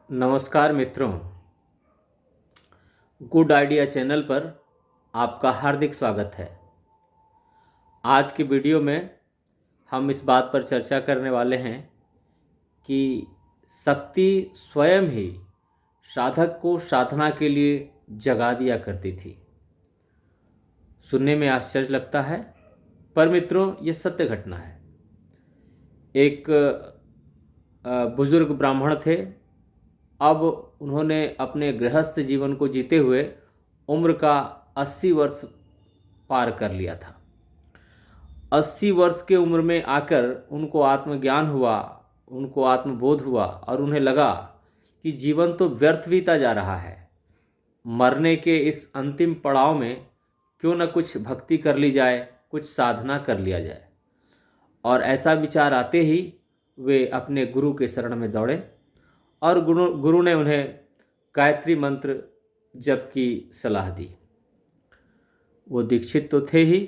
नमस्कार मित्रों, good idea channel पर आपका हार्दिक स्वागत है। आज की वीडियो में हम इस बात पर चर्चा करने वाले हैं कि शक्ति स्वयं ही साधक को साधना के लिए जगा दिया करती थी। सुनने में आश्चर्य लगता है, पर मित्रों ये सत्य घटना है। एक बुजुर्ग ब्राह्मण थे। अब उन्होंने अपने गृहस्थ जीवन को जीते हुए उम्र का 80 वर्ष पार कर लिया था। 80 वर्ष के उम्र में आकर उनको आत्मज्ञान हुआ, उनको आत्मबोध हुआ और उन्हें लगा कि जीवन तो व्यर्थ बीता जा रहा है। मरने के इस अंतिम पड़ाव में क्यों न कुछ भक्ति कर ली जाए, कुछ साधना कर लिया जाए। और ऐसा विचार आते ही वे अपने गुरु के शरण में दौड़े और गुरु ने उन्हें गायत्री मंत्र जप की सलाह दी। वो दीक्षित तो थे ही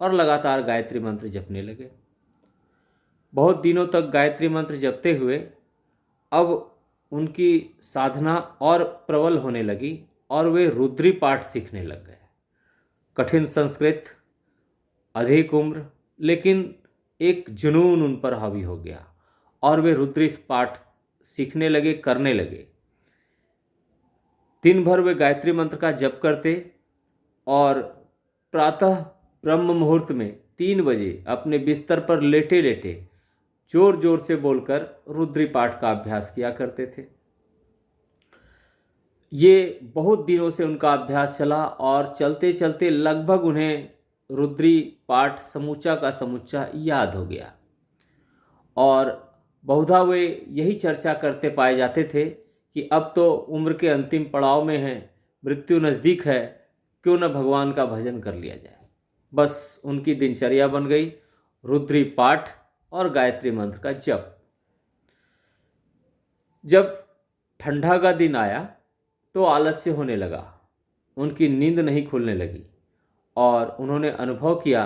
और लगातार गायत्री मंत्र जपने लगे। बहुत दिनों तक गायत्री मंत्र जपते हुए अब उनकी साधना और प्रबल होने लगी और वे रुद्री पाठ सीखने लग गए। कठिन संस्कृत, अधिक उम्र, लेकिन एक जुनून उन पर हावी हो गया और वे रुद्री पाठ सीखने लगे, करने लगे। दिन भर वे गायत्री मंत्र का जप करते और प्रातः ब्रह्म मुहूर्त में 3 बजे अपने बिस्तर पर लेटे लेटे जोर जोर से बोलकर रुद्री पाठ का अभ्यास किया करते थे। ये बहुत दिनों से उनका अभ्यास चला और चलते चलते लगभग उन्हें रुद्री पाठ समूचा का समूचा याद हो गया। और बहुधा वे यही चर्चा करते पाए जाते थे कि अब तो उम्र के अंतिम पड़ाव में हैं, मृत्यु नज़दीक है, क्यों न भगवान का भजन कर लिया जाए। बस उनकी दिनचर्या बन गई रुद्री पाठ और गायत्री मंत्र का जप। जब ठंडा का दिन आया तो आलस्य होने लगा, उनकी नींद नहीं खुलने लगी और उन्होंने अनुभव किया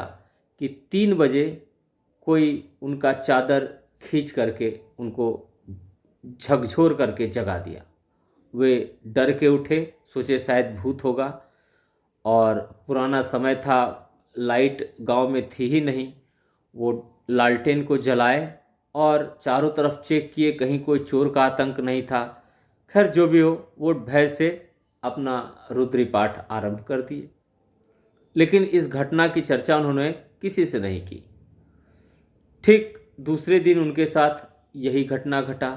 कि 3 बजे कोई उनका चादर खींच करके उनको झकझोर करके जगा दिया। वे डर के उठे, सोचे शायद भूत होगा। और पुराना समय था, लाइट गांव में थी ही नहीं। वो लालटेन को जलाए और चारों तरफ चेक किए, कहीं कोई चोर का आतंक नहीं था। खैर जो भी हो, वो भय से अपना रुद्री पाठ आरंभ कर दिए। लेकिन इस घटना की चर्चा उन्होंने किसी से नहीं की। ठीक दूसरे दिन उनके साथ यही घटना घटा।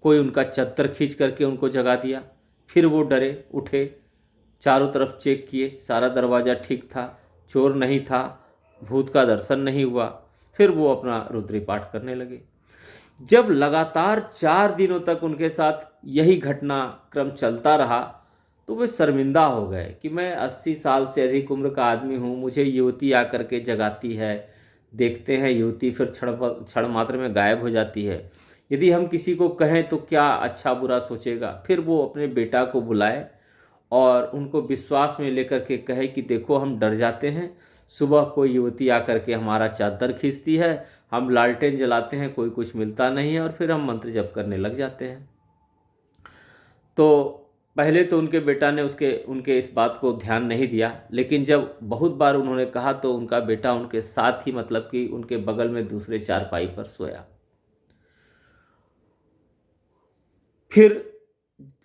कोई उनका चद्दर खींच करके उनको जगा दिया। फिर वो डरे, उठे, चारों तरफ चेक किए, सारा दरवाज़ा ठीक था, चोर नहीं था, भूत का दर्शन नहीं हुआ। फिर वो अपना रुद्री पाठ करने लगे। जब लगातार 4 दिनों तक उनके साथ यही घटना क्रम चलता रहा तो वे शर्मिंदा हो गए कि मैं 80 साल से अधिक उम्र का आदमी हूँ, मुझे युवती आकर के जगाती है। देखते हैं युवती फिर क्षण मात्र में गायब हो जाती है। यदि हम किसी को कहें तो क्या अच्छा बुरा सोचेगा। फिर वो अपने बेटा को बुलाए और उनको विश्वास में लेकर के कहे कि देखो हम डर जाते हैं, सुबह कोई युवती आकर के हमारा चादर खींचती है, हम लालटेन जलाते हैं, कोई कुछ मिलता नहीं है और फिर हम मंत्र जप करने लग जाते हैं। तो पहले तो उनके बेटा ने उनके इस बात को ध्यान नहीं दिया, लेकिन जब बहुत बार उन्होंने कहा तो उनका बेटा उनके साथ ही, मतलब कि उनके बगल में दूसरे चारपाई पर सोया। फिर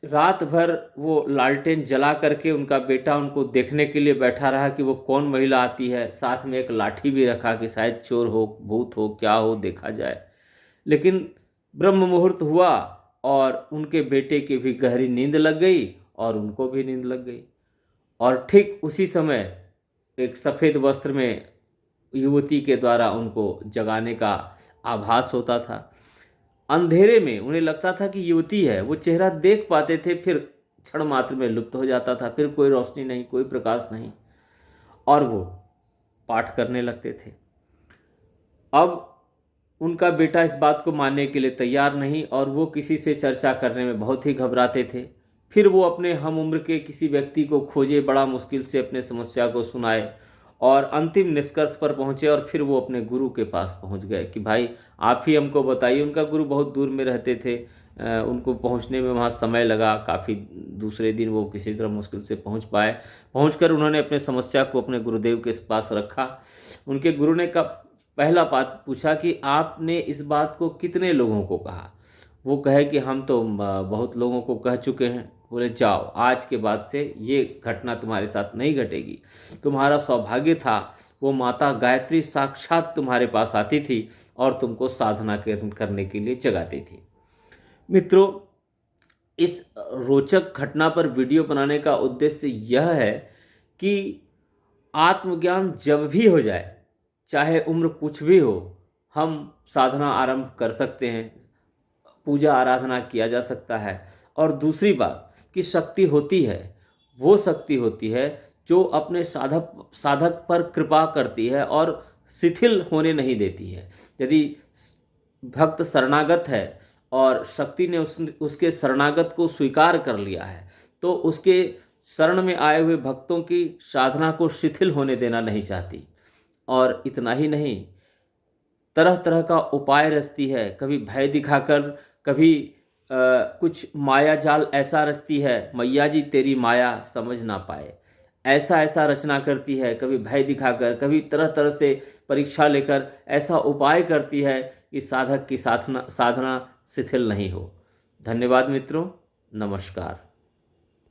रात भर वो लालटेन जला करके उनका बेटा उनको देखने के लिए बैठा रहा कि वो कौन महिला आती है। साथ में एक लाठी भी रखा कि शायद चोर हो, भूत हो, क्या हो, देखा जाए। लेकिन ब्रह्म मुहूर्त हुआ और उनके बेटे की भी गहरी नींद लग गई और उनको भी नींद लग गई। और ठीक उसी समय एक सफ़ेद वस्त्र में युवती के द्वारा उनको जगाने का आभास होता था। अंधेरे में उन्हें लगता था कि युवती है, वो चेहरा देख पाते थे, फिर क्षण मात्र में लुप्त हो जाता था। फिर कोई रोशनी नहीं, कोई प्रकाश नहीं और वो पाठ करने लगते थे। अब उनका बेटा इस बात को मानने के लिए तैयार नहीं और वो किसी से चर्चा करने में बहुत ही घबराते थे। फिर वो अपने हम उम्र के किसी व्यक्ति को खोजे, बड़ा मुश्किल से अपने समस्या को सुनाए और अंतिम निष्कर्ष पर पहुँचे और फिर वो अपने गुरु के पास पहुँच गए कि भाई आप ही हमको बताइए। उनका गुरु बहुत दूर में रहते थे, उनको पहुंचने में वहां समय लगा काफ़ी। दूसरे दिन वो किसी तरह मुश्किल से पहुंच पाए। पहुंचकर उन्होंने अपने समस्या को अपने गुरुदेव के पास रखा। उनके गुरु ने पहला बात पूछा कि आपने इस बात को कितने लोगों को कहा। वो कहे कि हम तो बहुत लोगों को कह चुके हैं। बोले जाओ, आज के बाद से ये घटना तुम्हारे साथ नहीं घटेगी। तुम्हारा सौभाग्य था, वो माता गायत्री साक्षात तुम्हारे पास आती थी और तुमको साधना करने के लिए जगाती थी। मित्रों, इस रोचक घटना पर वीडियो बनाने का उद्देश्य यह है कि आत्मज्ञान जब भी हो जाए, चाहे उम्र कुछ भी हो, हम साधना आरंभ कर सकते हैं, पूजा आराधना किया जा सकता है। और दूसरी बात कि शक्ति होती है, वो शक्ति होती है जो अपने साधक पर कृपा करती है और शिथिल होने नहीं देती है। यदि भक्त शरणागत है और शक्ति ने उसके शरणागत को स्वीकार कर लिया है, तो उसके शरण में आए हुए भक्तों की साधना को शिथिल होने देना नहीं चाहती। और इतना ही नहीं, तरह तरह का उपाय रचती है। कभी भय दिखाकर, कभी कुछ माया जाल ऐसा रचती है, मैया जी तेरी माया समझ ना पाए, ऐसा ऐसा रचना करती है। कभी भय दिखाकर, कभी तरह तरह से परीक्षा लेकर ऐसा उपाय करती है कि साधक की साधना शिथिल नहीं हो। धन्यवाद मित्रों, नमस्कार।